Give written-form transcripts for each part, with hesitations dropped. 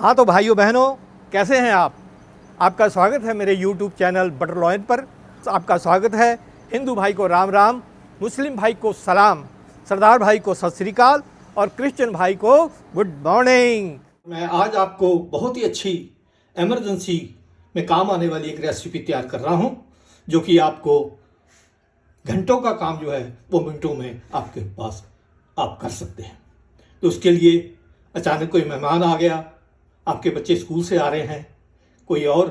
हाँ तो भाइयों बहनों, कैसे हैं आप? आपका स्वागत है मेरे YouTube चैनल बटर लॉयन पर। आपका स्वागत है। हिंदू भाई को राम राम, मुस्लिम भाई को सलाम, सरदार भाई को सत श्री अकाल और क्रिश्चियन भाई को गुड मॉर्निंग। मैं आज आपको बहुत ही अच्छी इमरजेंसी में काम आने वाली एक रेसिपी तैयार कर रहा हूं, जो कि आपको घंटों का काम जो है वो मिनटों में आपके पास आप कर सकते हैं। तो उसके लिए अचानक कोई मेहमान आ गया, आपके बच्चे स्कूल से आ रहे हैं, कोई और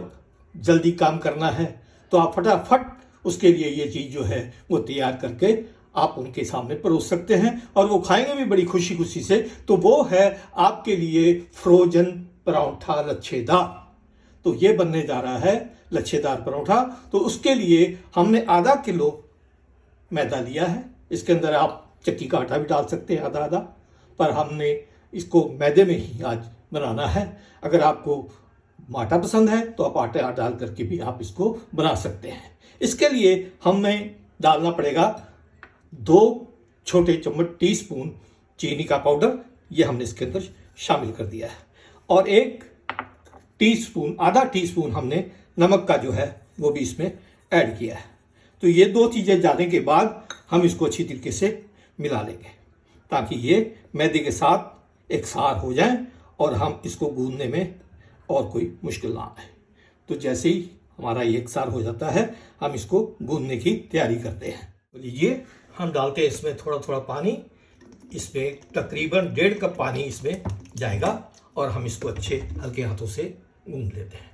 जल्दी काम करना है, तो आप फटाफट उसके लिए ये चीज़ जो है वो तैयार करके आप उनके सामने परोस सकते हैं और वो खाएंगे भी बड़ी खुशी खुशी से। तो वो है आपके लिए फ्रोजन पराठा लच्छेदार। तो ये बनने जा रहा है लच्छेदार परोठा। तो उसके लिए हमने आधा किलो मैदा लिया है। इसके अंदर आप चक्की का आटा भी डाल सकते हैं आधा आधा, पर हमने इसको मैदे में ही आज बनाना है। अगर आपको आटा पसंद है तो आप आटा डाल करके भी आप इसको बना सकते हैं। इसके लिए हमें डालना पड़ेगा 2 छोटे चम्मच टीस्पून चीनी का पाउडर, ये हमने इसके अंदर शामिल कर दिया है, और 1 टीस्पून आधा टीस्पून हमने नमक का जो है वो भी इसमें ऐड किया है। तो ये 2 चीज़ें डालने के बाद हम इसको अच्छी तरीके से मिला लेंगे ताकि ये मैदे के साथ एक सार हो जाए और हम इसको गूंदने में और कोई मुश्किल ना आए। तो जैसे ही हमारा ये एक सार हो जाता है, हम इसको गूंदने की तैयारी करते हैं। तो लीजिए, हम डालते हैं इसमें थोड़ा थोड़ा पानी। इसमें तकरीबन 1.5 कप पानी इसमें जाएगा और हम इसको अच्छे हल्के हाथों से गूंद लेते हैं।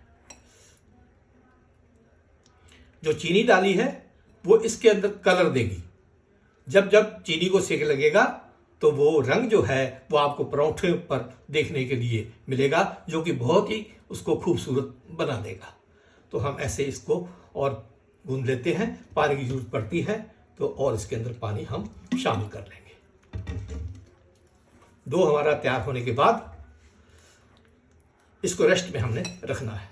जो चीनी डाली है वो इसके अंदर कलर देगी। जब जब चीनी को सेक लगेगा तो वो रंग जो है वो आपको परोठे पर देखने के लिए मिलेगा, जो कि बहुत ही उसको खूबसूरत बना देगा। तो हम ऐसे इसको और गूंद लेते हैं। पानी की जरूरत पड़ती है तो और इसके अंदर पानी हम शामिल कर लेंगे। डो हमारा तैयार होने के बाद इसको रेस्ट में हमने रखना है।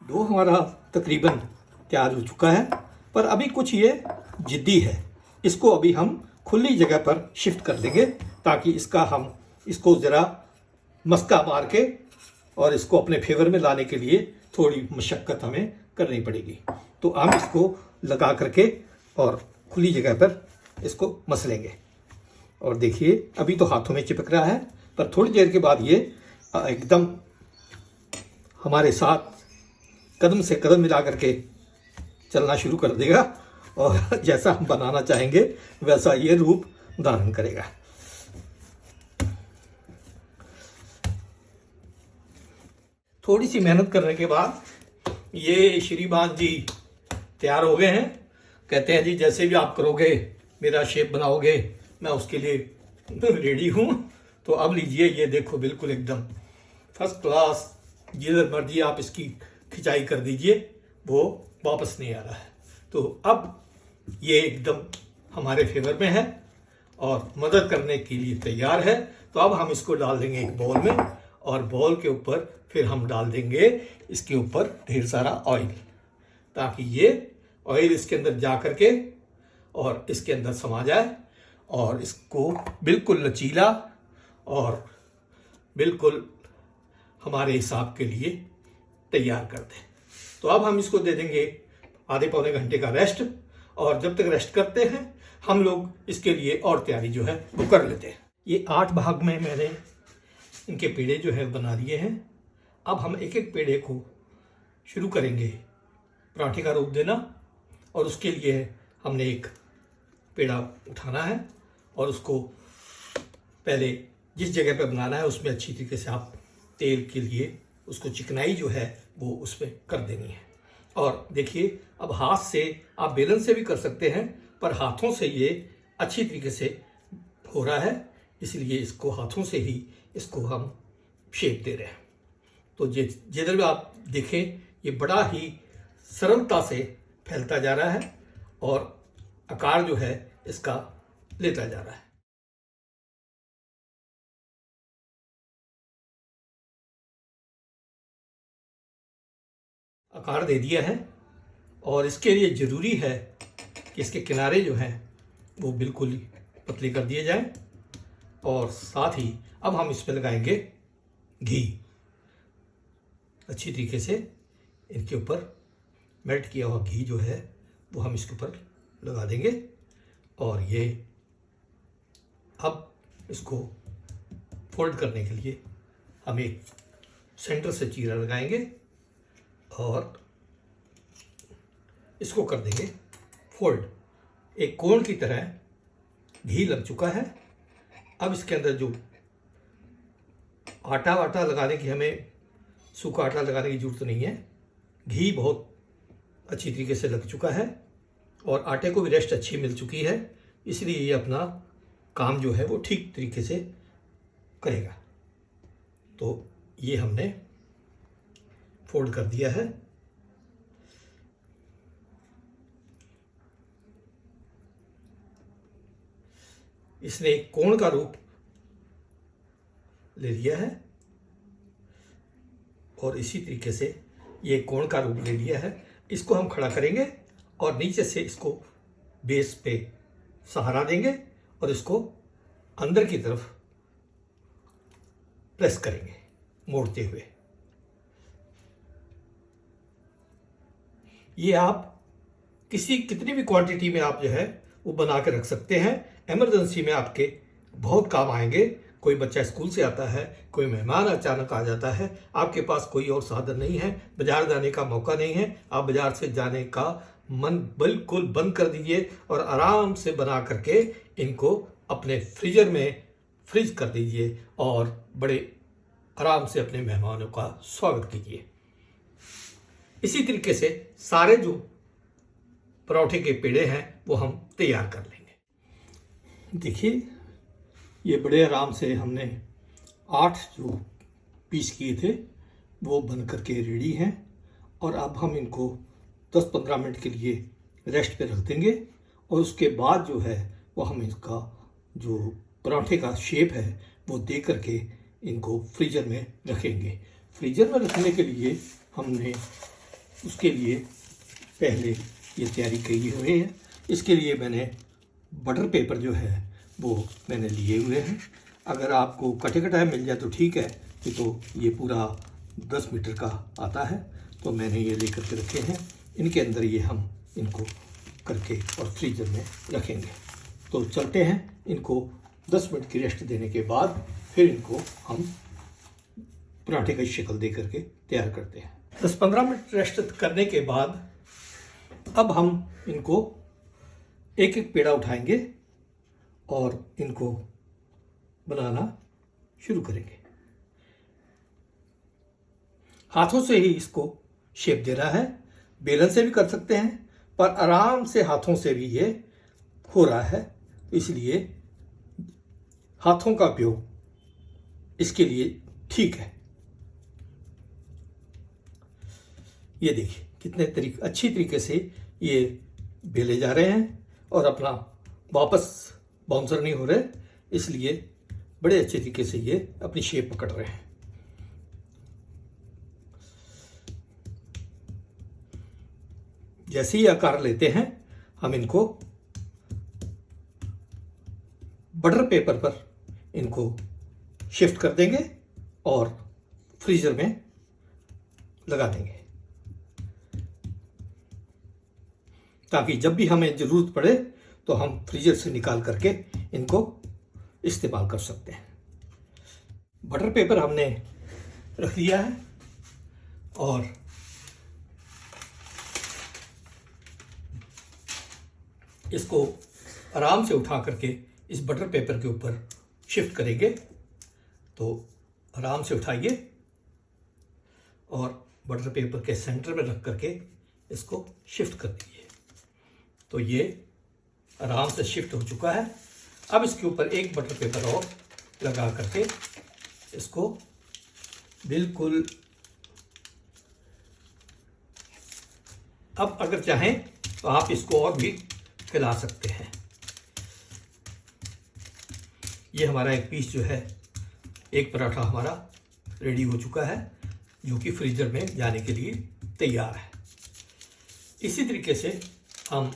डो हमारा तकरीबन तैयार हो चुका है, पर अभी कुछ ये जिद्दी है। इसको अभी हम खुली जगह पर शिफ्ट कर देंगे ताकि इसको ज़रा मस्का मार के और इसको अपने फेवर में लाने के लिए थोड़ी मशक्क़त हमें करनी पड़ेगी। तो हम इसको लगा करके और खुली जगह पर इसको मसलेंगे। और देखिए, अभी तो हाथों में चिपक रहा है, पर थोड़ी देर के बाद ये एकदम हमारे साथ कदम से कदम मिला करके चलना शुरू कर देगा और जैसा हम बनाना चाहेंगे वैसा ये रूप धारण करेगा। थोड़ी सी मेहनत करने के बाद ये श्रीमान जी तैयार हो गए हैं। कहते हैं जी जैसे भी आप करोगे, मेरा शेप बनाओगे, मैं उसके लिए रेडी हूँ। तो अब लीजिए, ये देखो बिल्कुल एकदम फर्स्ट क्लास। जिधर मर्जी आप इसकी खिंचाई कर दीजिए, वो वापस नहीं आ रहा है। तो अब ये एकदम हमारे फेवर में है और मदद करने के लिए तैयार है। तो अब हम इसको डाल देंगे एक बाउल में, और बाउल के ऊपर फिर हम डाल देंगे इसके ऊपर ढेर सारा ऑयल, ताकि ये ऑयल इसके अंदर जा करके और इसके अंदर समा जाए और इसको बिल्कुल लचीला और बिल्कुल हमारे हिसाब के लिए तैयार कर दें। तो अब हम इसको दे देंगे आधे पौने घंटे का रेस्ट, और जब तक रेस्ट करते हैं हम लोग इसके लिए और तैयारी जो है वो कर लेते हैं। ये 8 भाग में मैंने इनके पेड़े जो है बना दिए हैं। अब हम एक एक पेड़े को शुरू करेंगे पराठे का रूप देना, और उसके लिए हमने एक पेड़ा उठाना है और उसको पहले जिस जगह पे बनाना है उसमें अच्छी तरीके से आप तेल के लिए उसको चिकनाई जो है वो उसमें कर देनी है। और देखिए, अब हाथ से आप बेलन से भी कर सकते हैं, पर हाथों से ये अच्छी तरीके से हो रहा है, इसलिए इसको हाथों से ही इसको हम शेप दे रहे हैं। तो जिधर भी आप देखें, ये बड़ा ही सरलता से फैलता जा रहा है और आकार जो है इसका लेता जा रहा है। आकार दे दिया है, और इसके लिए ज़रूरी है कि इसके किनारे जो हैं वो बिल्कुल पतले कर दिए जाएं, और साथ ही अब हम इसमें लगाएंगे घी। अच्छी तरीके से इनके ऊपर मेल्ट किया हुआ घी जो है वो हम इसके ऊपर लगा देंगे। और ये अब इसको फोल्ड करने के लिए हम एक सेंटर से चीरा लगाएंगे और इसको कर देंगे फोल्ड। एक कोण की तरह घी लग चुका है। अब इसके अंदर जो आटा लगाने की, हमें सूखा आटा लगाने की जरूरत नहीं है। घी बहुत अच्छी तरीके से लग चुका है और आटे को भी रेस्ट अच्छी मिल चुकी है, इसलिए ये अपना काम जो है वो ठीक तरीके से करेगा। तो ये हमने फोल्ड कर दिया है। इसने एक कोण का रूप ले लिया है और इसी तरीके से ये कोण का रूप ले लिया है। इसको हम खड़ा करेंगे और नीचे से इसको बेस पे सहारा देंगे और इसको अंदर की तरफ प्रेस करेंगे मोड़ते हुए। ये आप कितनी भी क्वांटिटी में आप जो है वो बना के रख सकते हैं। इमरजेंसी में आपके बहुत काम आएंगे। कोई बच्चा स्कूल से आता है, कोई मेहमान अचानक आ जाता है, आपके पास कोई और साधन नहीं है, बाजार जाने का मौका नहीं है, आप बाजार से जाने का मन बिल्कुल बंद कर दीजिए और आराम से बना करके इनको अपने फ्रीजर में फ्रीज कर दीजिए और बड़े आराम से अपने मेहमानों का स्वागत कीजिए। इसी तरीके से सारे जो पराठे के पेड़े हैं वो हम तैयार कर लेंगे। देखिए, ये बड़े आराम से हमने 8 जो पीस किए थे वो बन करके रेडी हैं और अब हम इनको 10-15 मिनट के लिए रेस्ट पे रख देंगे और उसके बाद जो है वो हम इसका जो पराठे का शेप है वो दे करके इनको फ्रीजर में रखेंगे। फ्रीजर में रखने के लिए हमने उसके लिए पहले ये तैयारी की हुई है। इसके लिए मैंने बटर पेपर जो है वो मैंने लिए हुए हैं। अगर आपको कटे कटाए मिल जाए तो ठीक है, ये तो ये पूरा 10 मीटर का आता है, तो मैंने ये लेकर के रखे हैं। इनके अंदर ये हम इनको करके और फ्रीजर में रखेंगे। तो चलते हैं, इनको 10 मिनट की रेस्ट देने के बाद फिर इनको हम पराठे की शक्ल दे करके तैयार करते हैं। 10-15 मिनट रेस्ट करने के बाद अब हम इनको एक एक पेड़ा उठाएंगे और इनको बनाना शुरू करेंगे। हाथों से ही इसको शेप देना है। बेलन से भी कर सकते हैं, पर आराम से हाथों से भी ये हो रहा है, इसलिए हाथों का उपयोग इसके लिए ठीक है। ये देखिए कितने अच्छी तरीके से ये बेले जा रहे हैं और अपना वापस बाउंसर नहीं हो रहे, इसलिए बड़े अच्छे तरीके से ये अपनी शेप पकड़ रहे हैं। जैसे ही आकार लेते हैं हम इनको बटर पेपर पर इनको शिफ्ट कर देंगे और फ्रीजर में लगा देंगे, ताकि जब भी हमें ज़रूरत पड़े तो हम फ्रीजर से निकाल करके इनको इस्तेमाल कर सकते हैं। बटर पेपर हमने रख लिया है और इसको आराम से उठा करके इस बटर पेपर के ऊपर शिफ्ट करेंगे। तो आराम से उठाइए और बटर पेपर के सेंटर में रख करके इसको शिफ्ट कर दीजिए। तो ये आराम से शिफ्ट हो चुका है। अब इसके ऊपर एक बटर पेपर और लगा करके इसको बिल्कुल, अब अगर चाहें तो आप इसको और भी फैला सकते हैं। ये हमारा एक पीस जो है, एक पराठा हमारा रेडी हो चुका है, जो कि फ्रीजर में जाने के लिए तैयार है। इसी तरीके से हम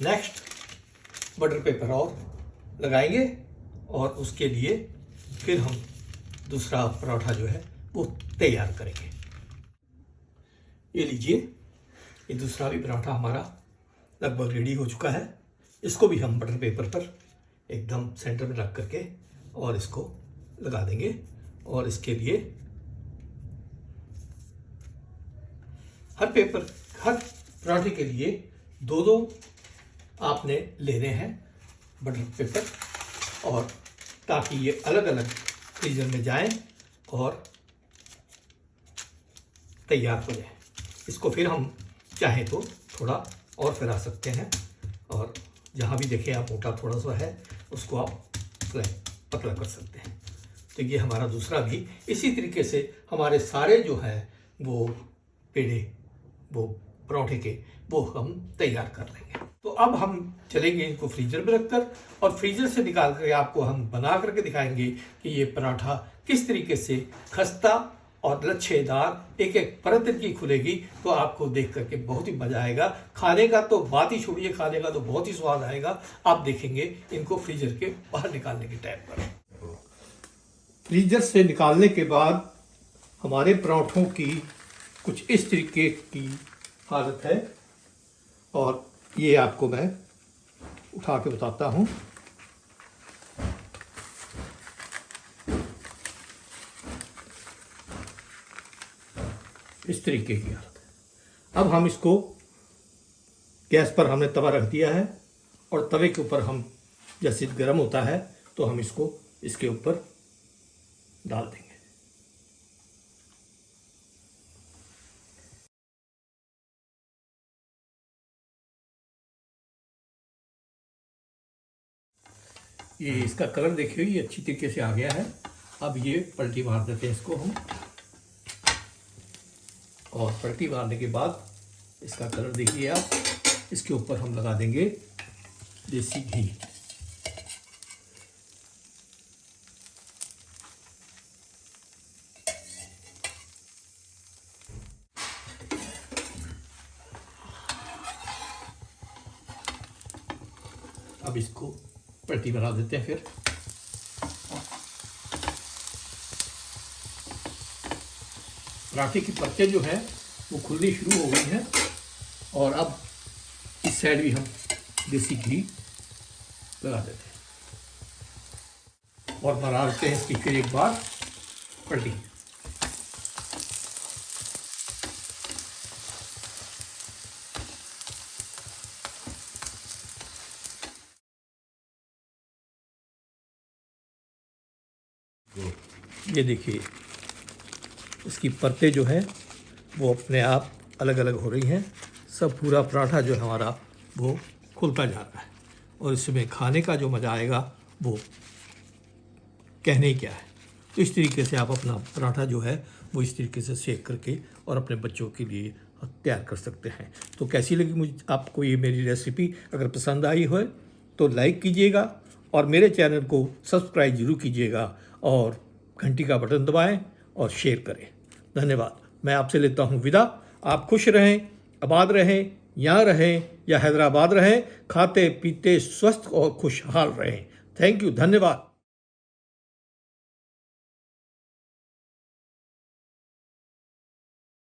नेक्स्ट बटर पेपर और लगाएंगे और उसके लिए फिर हम दूसरा पराठा जो है वो तैयार करेंगे। ये लीजिए, ये दूसरा भी पराठा हमारा लगभग रेडी हो चुका है। इसको भी हम बटर पेपर पर एकदम सेंटर में रख करके और इसको लगा देंगे। और इसके लिए हर पराठे के लिए 2-2 आपने लेने हैं बटर पेपर, और ताकि ये अलग अलग फ्रीजर में जाएं और तैयार हो जाए। इसको फिर हम चाहें तो थोड़ा और फैला सकते हैं, और जहाँ भी देखें आप मोटा थोड़ा सा है उसको आप पतला कर सकते हैं। तो ये हमारा दूसरा भी इसी तरीके से हमारे सारे जो है वो पेड़े, वो पराठे के, वो हम तैयार कर लेंगे। तो अब हम चलेंगे इनको फ्रीजर में रखकर, और फ्रीजर से निकाल कर आपको हम बना करके दिखाएंगे कि ये पराठा किस तरीके से खस्ता और लच्छेदार एक एक परत इनकी खुलेगी। तो आपको देख करके बहुत ही मजा आएगा। खाने का तो बात ही छोड़िए, खाने का तो बहुत ही स्वाद आएगा। आप देखेंगे इनको फ्रीजर के बाहर निकालने के टाइम पर। फ्रीजर से निकालने के बाद हमारे पराठों की कुछ इस तरीके की हालत है, और ये आपको मैं उठा के बताता हूँ। इस तरीके की हालत है। अब हम इसको गैस पर हमने तवा रख दिया है, और तवे के ऊपर हम जैसे गर्म होता है तो हम इसको इसके ऊपर डाल देंगे। ये इसका कलर देखिए, ये अच्छी तरीके से आ गया है। अब ये पलटी मार देते हैं इसको हम, और पलटी मारने के बाद इसका कलर देखिए आप। इसके ऊपर हम लगा देंगे देसी घी। अब इसको पलटी बना देते हैं। फिर पराठे की परतें जो है वो खुलनी शुरू हो गई हैं, और अब इस साइड भी हम देसी घी लगा देते हैं और बना देते हैं इसकी फिर एक बार पलटी। ये देखिए, इसकी परतें जो है वो अपने आप अलग अलग हो रही हैं। सब पूरा पराठा जो है हमारा वो खुलता जा रहा है, और इसमें खाने का जो मज़ा आएगा वो कहने ही क्या है। तो इस तरीके से आप अपना पराठा जो है वो इस तरीके से सेक करके और अपने बच्चों के लिए तैयार कर सकते हैं। तो कैसी लगी मुझे आपको ये मेरी रेसिपी? अगर पसंद आई हो तो लाइक कीजिएगा, और मेरे चैनल को सब्सक्राइब जरूर कीजिएगा, और घंटी का बटन दबाएं और शेयर करें। धन्यवाद। मैं आपसे लेता हूं विदा। आप खुश रहें, आबाद रहें, यहाँ रहें या हैदराबाद रहें, खाते पीते स्वस्थ और खुशहाल रहें। थैंक यू, धन्यवाद।